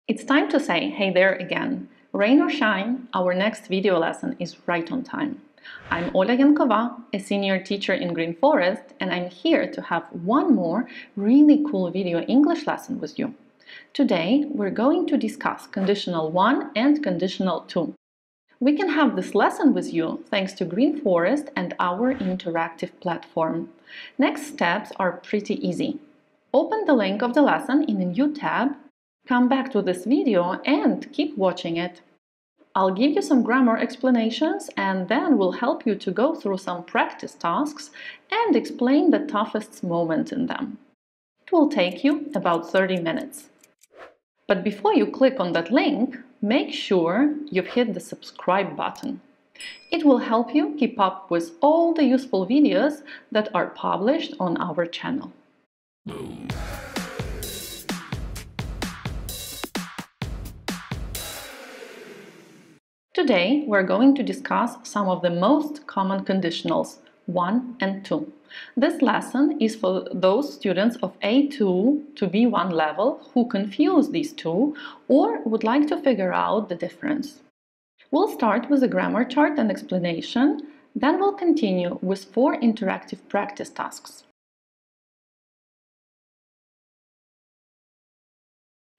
It's time to say hey there again. Rain or shine, our next video lesson is right on time. I'm Ola Янкова, a senior teacher in Green Forest, and I'm here to have one more really cool video English lesson with you. Today, we're going to discuss conditional 1 and conditional 2. We can have this lesson with you thanks to Green Forest and our interactive platform. Next steps are pretty easy. Open the link of the lesson in a new tab, come back to this video and keep watching it. I'll give you some grammar explanations and then we'll help you to go through some practice tasks and explain the toughest moments in them. It will take you about 30 minutes. But before you click on that link, make sure you've hit the subscribe button. It will help you keep up with all the useful videos that are published on our channel. Today, we're going to discuss some of the most common conditionals, 1 and 2. This lesson is for those students of A2 to B1 level who confuse these two or would like to figure out the difference. We'll start with a grammar chart and explanation, then we'll continue with 4 interactive practice tasks.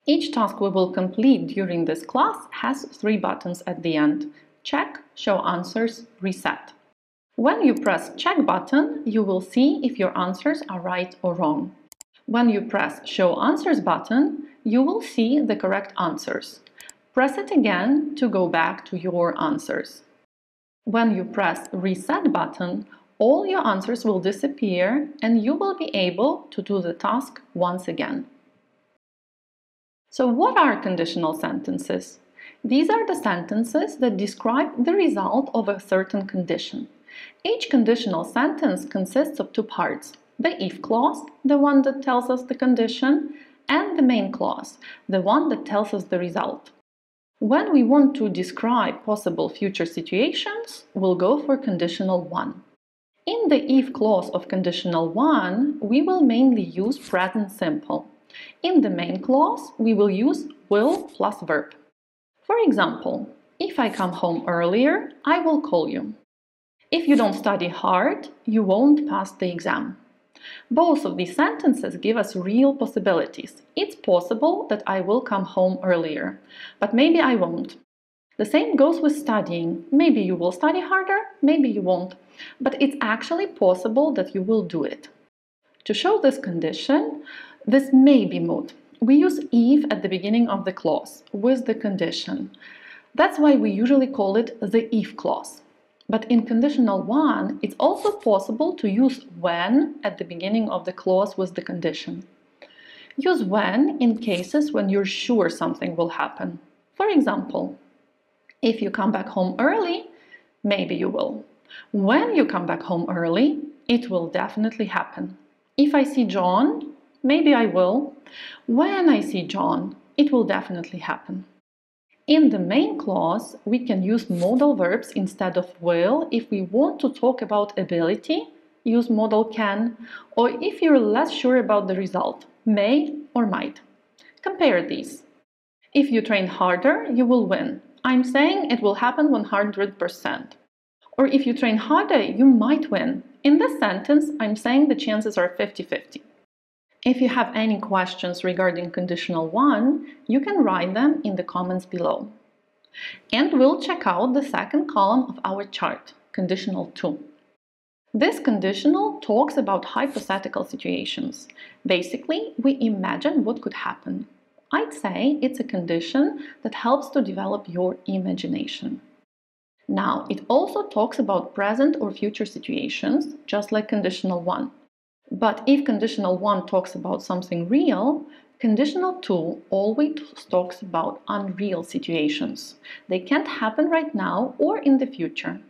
Each task we will complete during this class has 3 buttons at the end: check, show answers, reset. When you press check button, you will see if your answers are right or wrong. When you press show answers button, you will see the correct answers. Press it again to go back to your answers. When you press reset button, all your answers will disappear and you will be able to do the task once again. So what are conditional sentences? These are the sentences that describe the result of a certain condition. Each conditional sentence consists of 2 parts: the if clause, the one that tells us the condition, and the main clause, the one that tells us the result. When we want to describe possible future situations, we'll go for conditional 1. In the if clause of conditional 1, we will mainly use present simple. In the main clause, we will use will plus verb. For example, if I come home earlier, I will call you. If you don't study hard, you won't pass the exam. Both of these sentences give us real possibilities. It's possible that I will come home earlier, but maybe I won't. The same goes with studying. Maybe you will study harder, maybe you won't, but it's actually possible that you will do it. To show this condition, this maybe mood, we use if at the beginning of the clause with the condition. That's why we usually call it the if clause. But in conditional 1, it's also possible to use when at the beginning of the clause with the condition. Use when in cases when you're sure something will happen. For example, if you come back home early, maybe you will. When you come back home early, it will definitely happen. If I see John, maybe I will. When I see John, it will definitely happen. In the main clause, we can use modal verbs instead of will if we want to talk about ability, use modal can, or if you're less sure about the result, may or might. Compare these. If you train harder, you will win. I'm saying it will happen 100%. Or if you train harder, you might win. In this sentence, I'm saying the chances are 50-50. If you have any questions regarding conditional 1, you can write them in the comments below. And we'll check out the second column of our chart, conditional 2. This conditional talks about hypothetical situations. Basically, we imagine what could happen. I'd say it's a condition that helps to develop your imagination. Now, it also talks about present or future situations, just like conditional 1. But if conditional 1 talks about something real, conditional 2 always talks about unreal situations. They can't happen right now or in the future.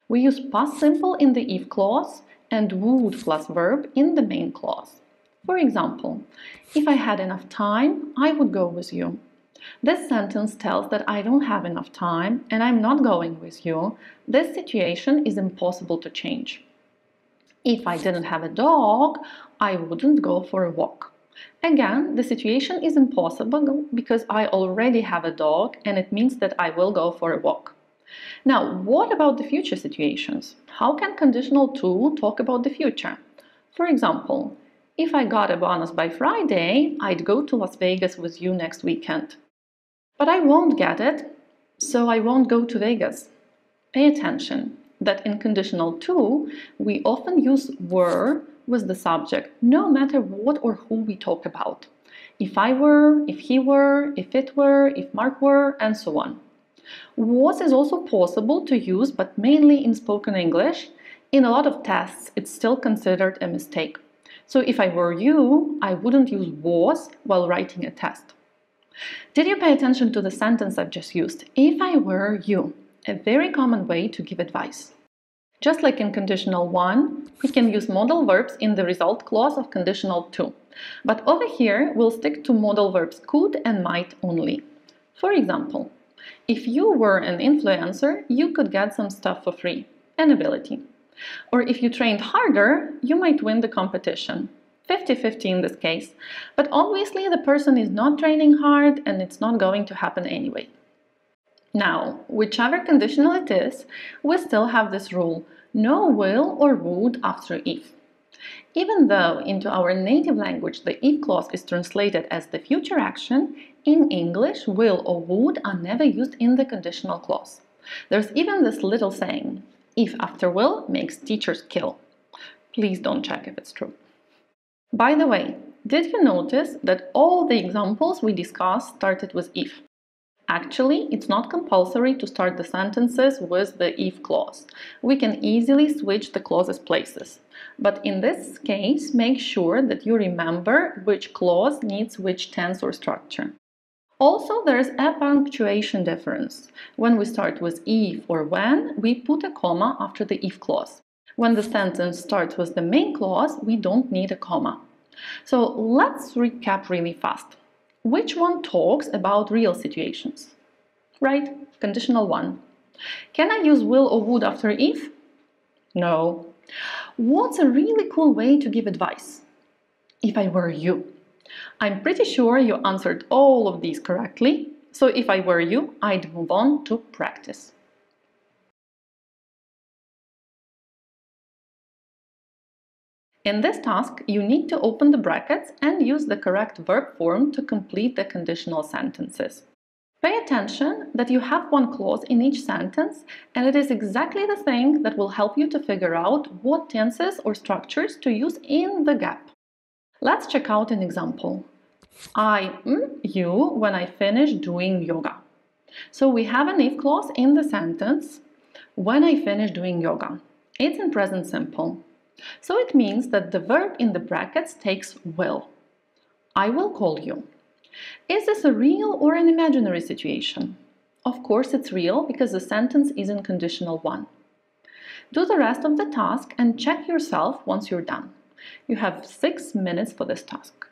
We use past simple in the if clause and would plus verb in the main clause. For example, if I had enough time, I would go with you. This sentence tells that I don't have enough time and I'm not going with you. This situation is impossible to change. If I didn't have a dog, I wouldn't go for a walk. Again, the situation is impossible because I already have a dog and it means that I will go for a walk. Now, what about the future situations? How can conditional to talk about the future? For example, if I got a bonus by Friday, I'd go to Las Vegas with you next weekend. But I won't get it, so I won't go to Vegas. Pay attention that in conditional to, we often use were with the subject, no matter what or who we talk about. If I were, if he were, if it were, if Mark were, and so on. Was is also possible to use, but mainly in spoken English. In a lot of tests, it's still considered a mistake. So if I were you, I wouldn't use was while writing a test. Did you pay attention to the sentence I've just used? If I were you, a very common way to give advice. Just like in conditional 1, we can use modal verbs in the result clause of conditional 2. But over here, we'll stick to modal verbs could and might only. For example, if you were an influencer, you could get some stuff for free, an ability. Or if you trained harder, you might win the competition. 50-50 in this case, but obviously the person is not training hard and it's not going to happen anyway. Now, whichever conditional it is, we still have this rule, no will or would after if. Even though into our native language the if clause is translated as the future action, in English will or would are never used in the conditional clause. There's even this little saying, if after will makes teachers kill. Please don't check if it's true. By the way, did you notice that all the examples we discussed started with if? Actually, it's not compulsory to start the sentences with the if clause. We can easily switch the clauses places. But in this case, make sure that you remember which clause needs which tense or structure. Also, there's a punctuation difference. When we start with if or when, we put a comma after the if clause. When the sentence starts with the main clause, we don't need a comma. So let's recap really fast. Which one talks about real situations? Right, conditional 1. Can I use will or would after if? No. What's a really cool way to give advice? If I were you. I'm pretty sure you answered all of these correctly, so if I were you, I'd move on to practice. In this task, you need to open the brackets and use the correct verb form to complete the conditional sentences. Pay attention that you have one clause in each sentence, and it is exactly the thing that will help you to figure out what tenses or structures to use in the gap. Let's check out an example. You when I finish doing yoga. So we have an if clause in the sentence, when I finish doing yoga. It's in present simple. So it means that the verb in the brackets takes will. I will call you. Is this a real or an imaginary situation? Of course it's real because the sentence is in conditional 1. Do the rest of the task and check yourself once you're done. You have 6 minutes for this task.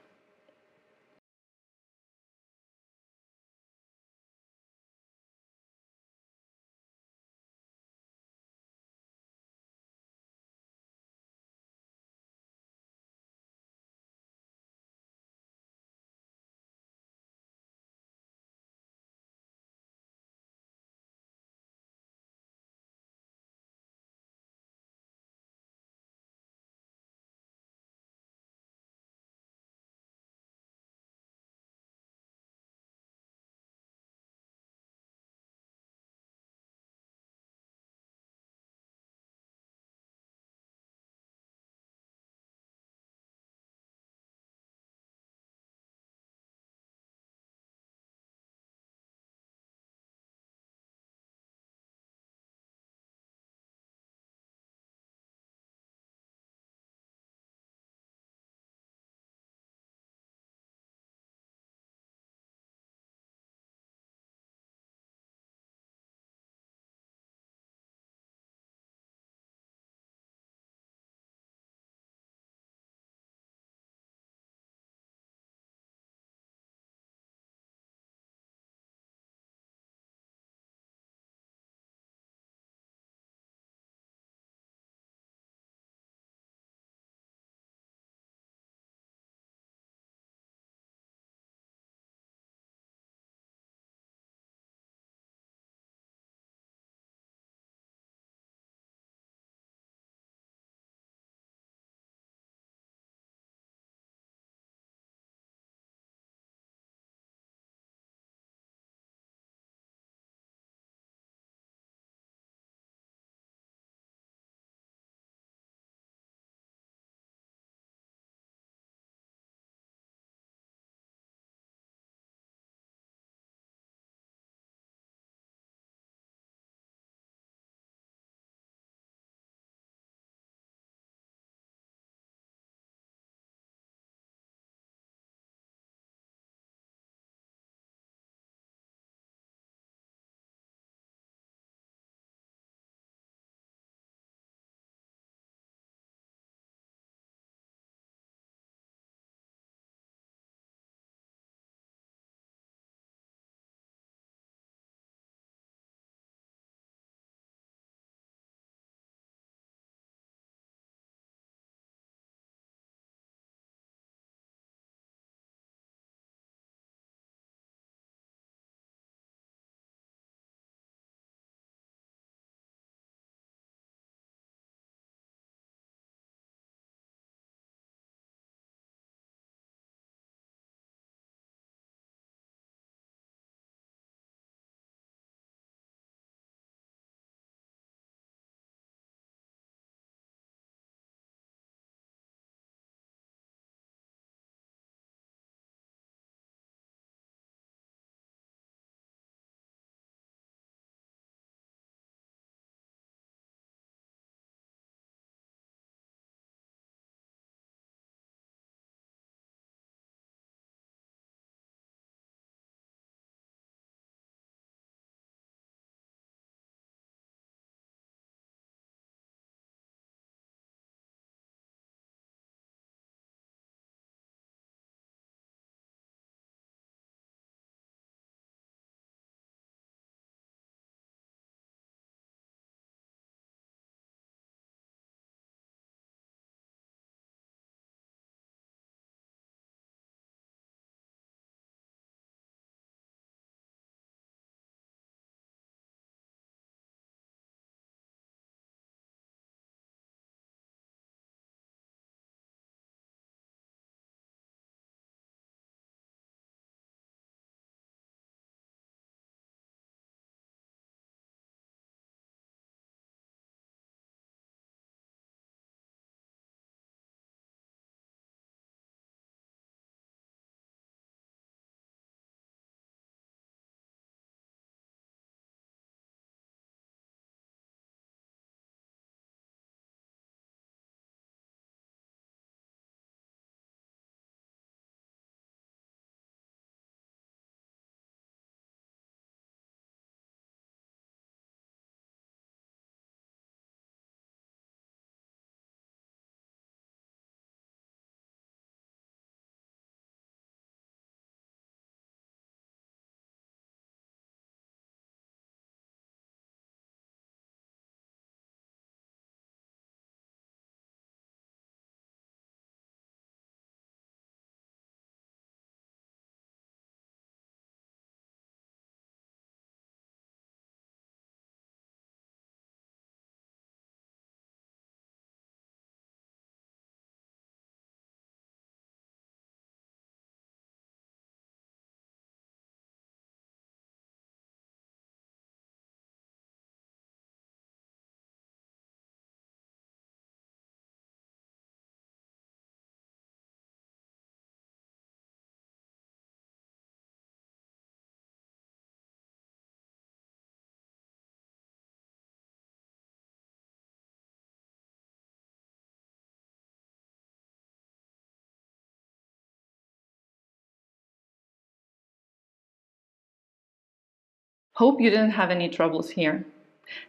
Hope you didn't have any troubles here.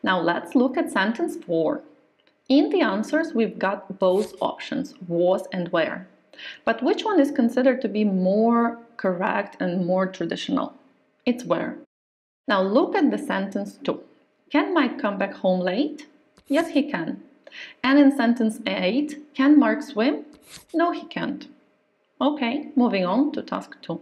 Now let's look at sentence 4. In the answers, we've got both options, was and were. But which one is considered to be more correct and more traditional? It's were. Now look at the sentence 2. Can Mike come back home late? Yes, he can. And in sentence 8, can Mark swim? No, he can't. Okay, moving on to task 2.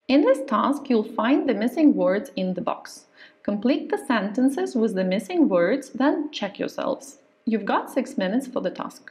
In this task, you'll find the missing words in the box. Complete the sentences with the missing words, then check yourselves. You've got 6 minutes for the task.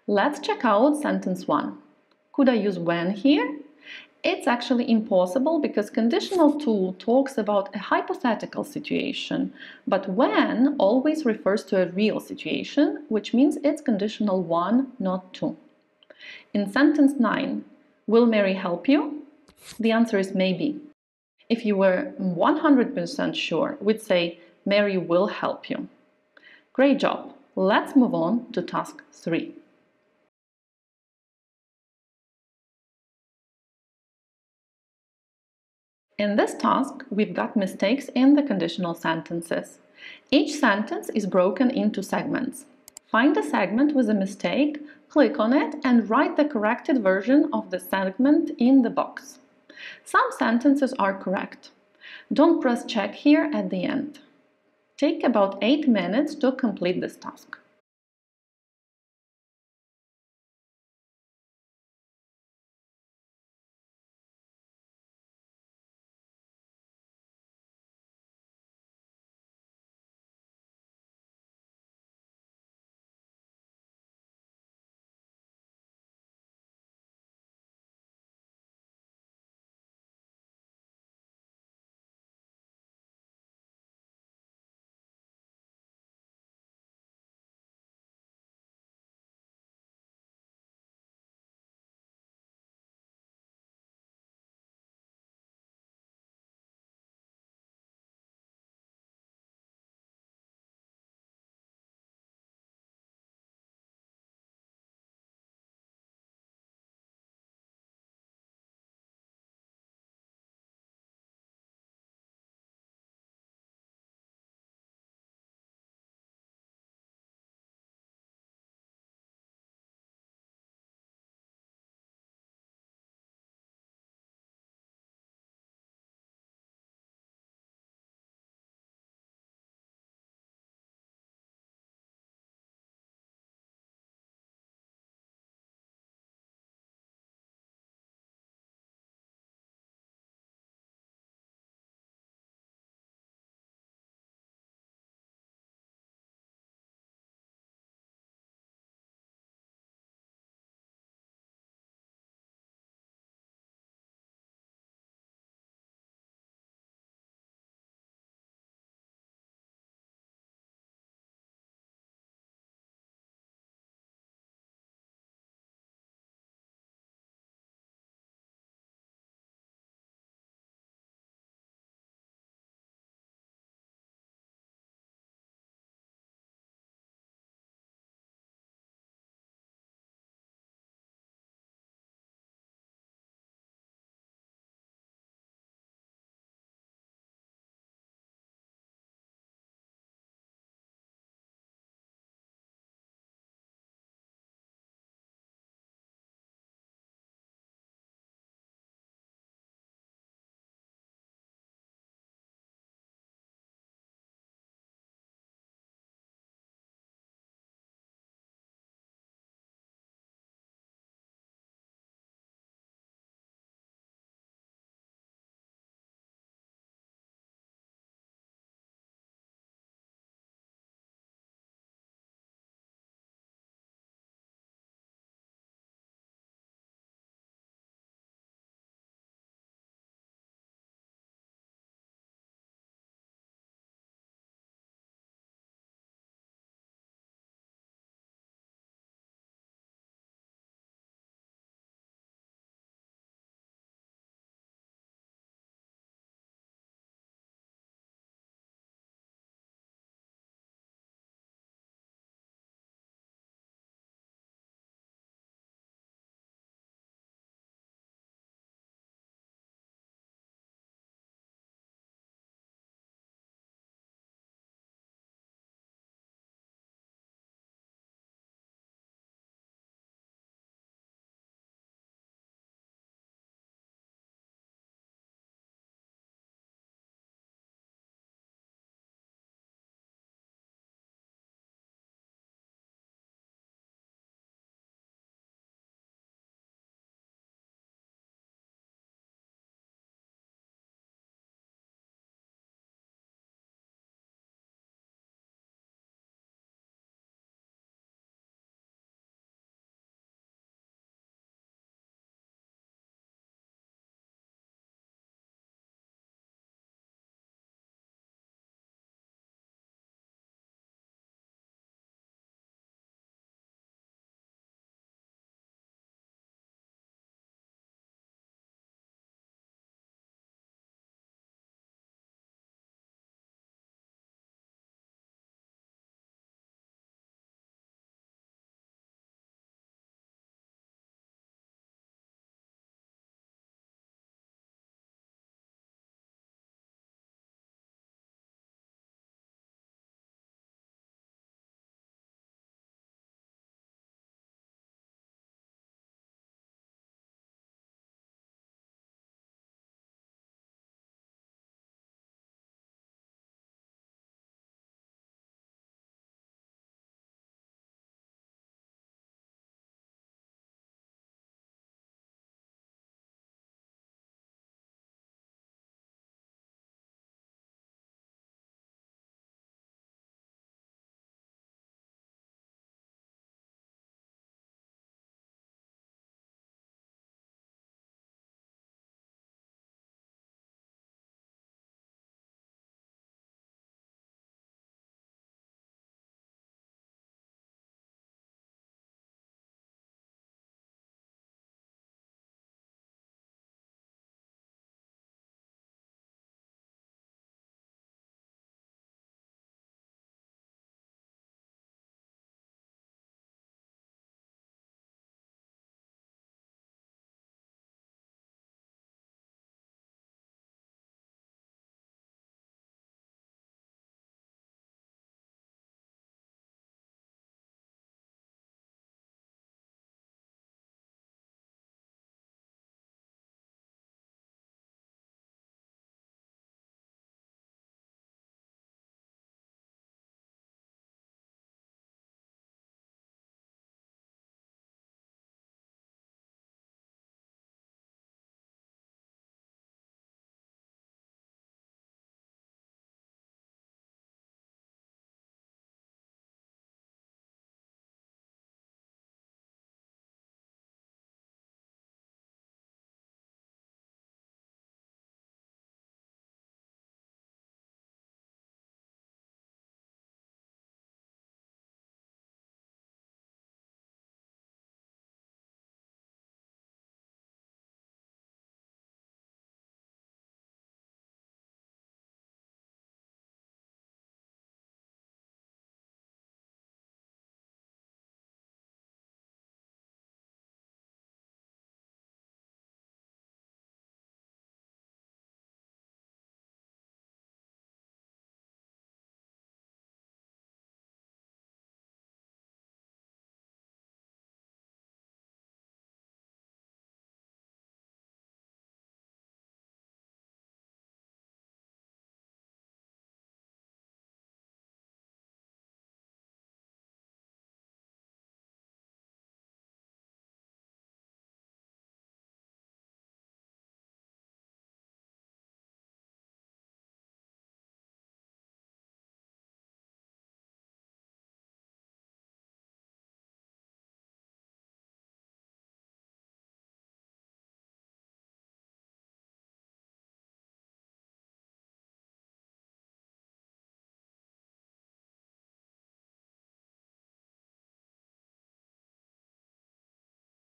Let's check out sentence 1. Could I use when here? It's actually impossible because conditional to talks about a hypothetical situation, but when always refers to a real situation, which means it's conditional 1, not 2. In sentence 9, will Mary help you? The answer is maybe. If you were 100% sure, we'd say Mary will help you. Great job! Let's move on to task 3. In this task, we've got mistakes in the conditional sentences. Each sentence is broken into segments. Find a segment with a mistake, click on it, and write the corrected version of the segment in the box. Some sentences are correct. Don't press check here at the end. Take about 8 minutes to complete this task.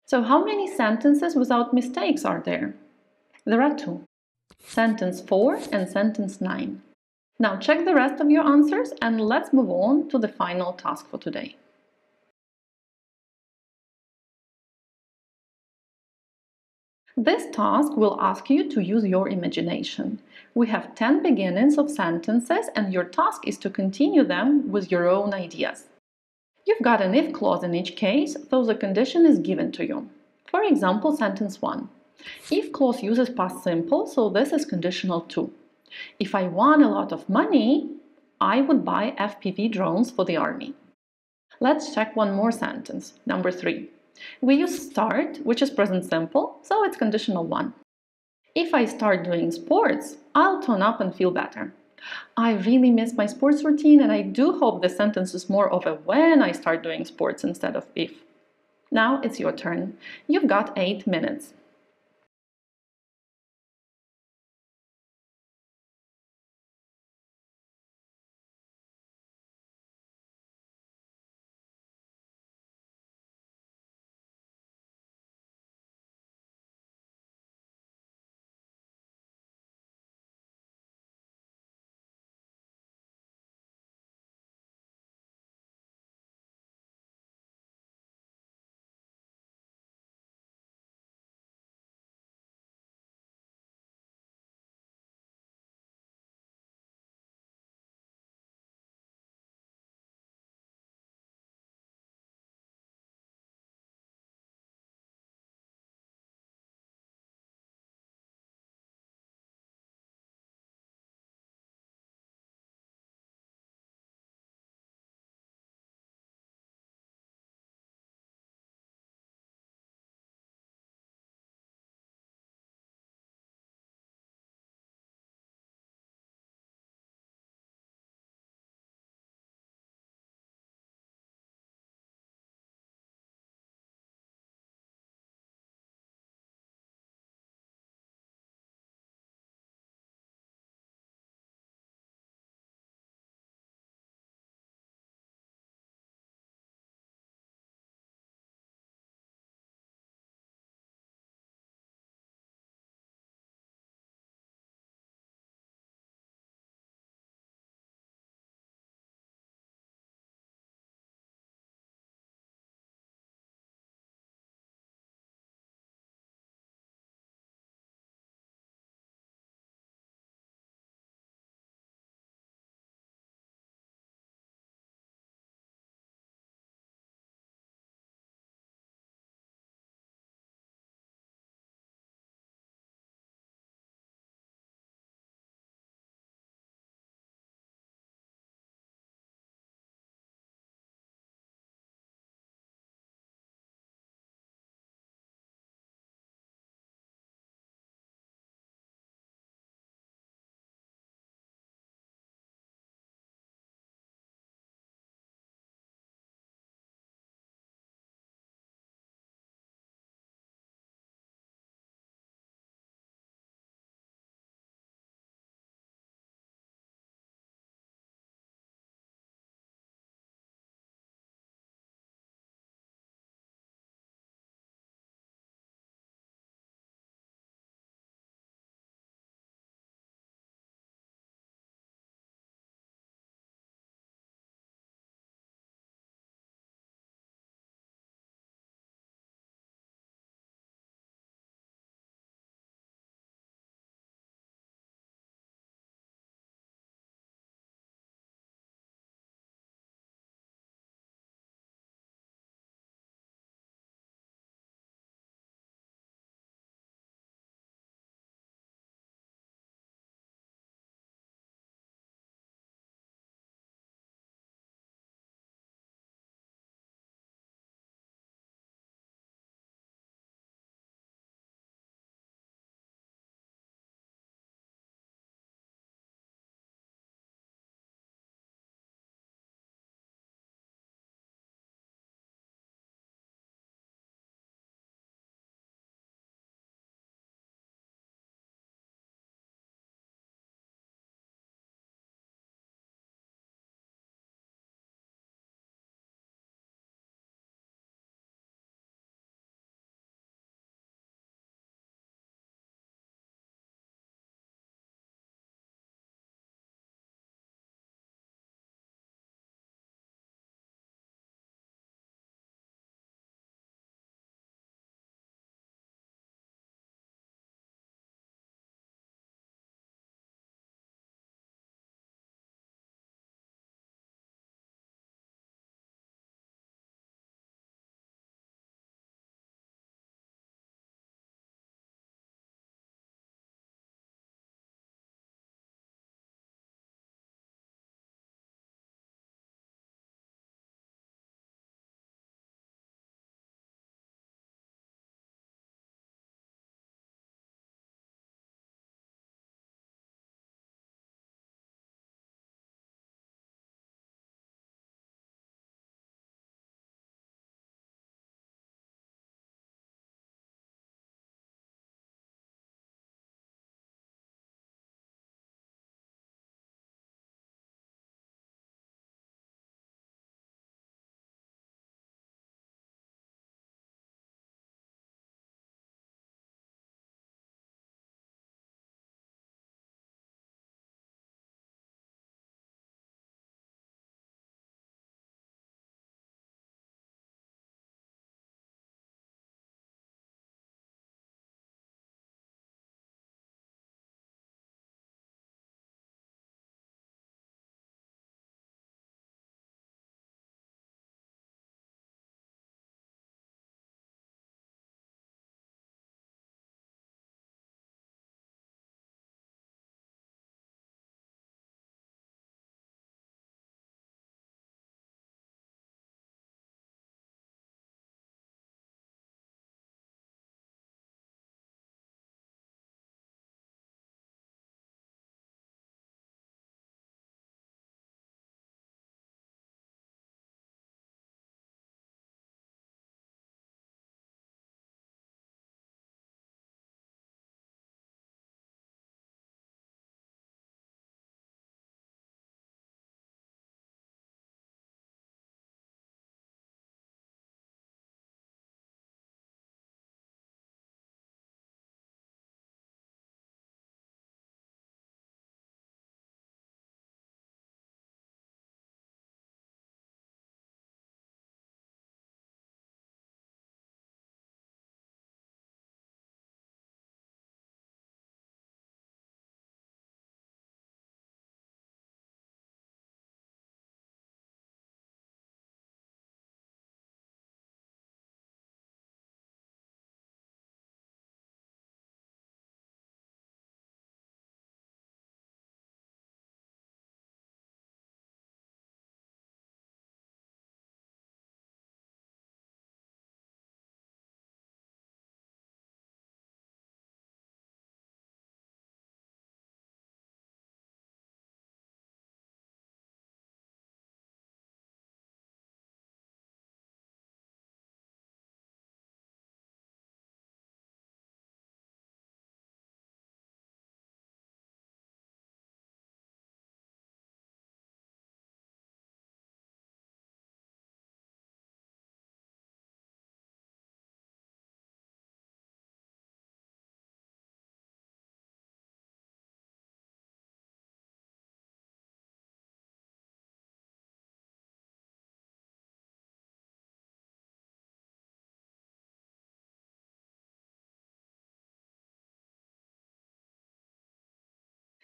So how many sentences without mistakes are there? There are two. Sentence 4 and sentence 9. Now check the rest of your answers and let's move on to the final task for today. This task will ask you to use your imagination. We have 10 beginnings of sentences and your task is to continue them with your own ideas. You've got an if clause in each case, so the condition is given to you. For example, sentence 1. If clause uses past simple, so this is conditional 2. If I won a lot of money, I would buy FPV drones for the army. Let's check one more sentence, number 3. We use start, which is present simple, so it's conditional 1. If I start doing sports, I'll tone up and feel better. I really miss my sports routine and I do hope the sentence is more of a when I start doing sports instead of if. Now it's your turn. You've got 8 minutes.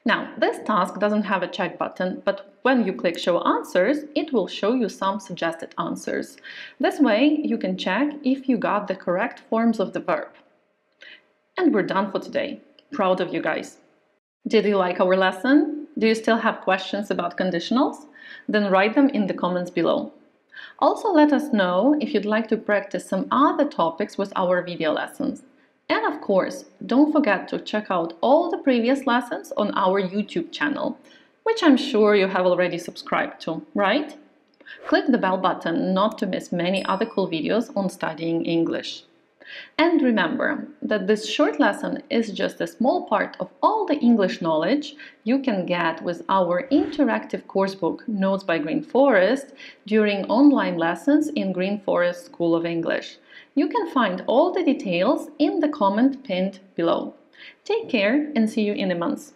Now, this task doesn't have a check button, but when you click Show Answers, it will show you some suggested answers. This way, you can check if you got the correct forms of the verb. And we're done for today. Proud of you guys. Did you like our lesson? Do you still have questions about conditionals? Then write them in the comments below. Also, let us know if you'd like to practice some other topics with our video lessons. And of course, don't forget to check out all the previous lessons on our YouTube channel, which I'm sure you have already subscribed to, right? Click the bell button not to miss many other cool videos on studying English. And remember that this short lesson is just a small part of all the English knowledge you can get with our interactive coursebook Notes by Green Forest during online lessons in Green Forest School of English. You can find all the details in the comment pinned below. Take care and see you in a month.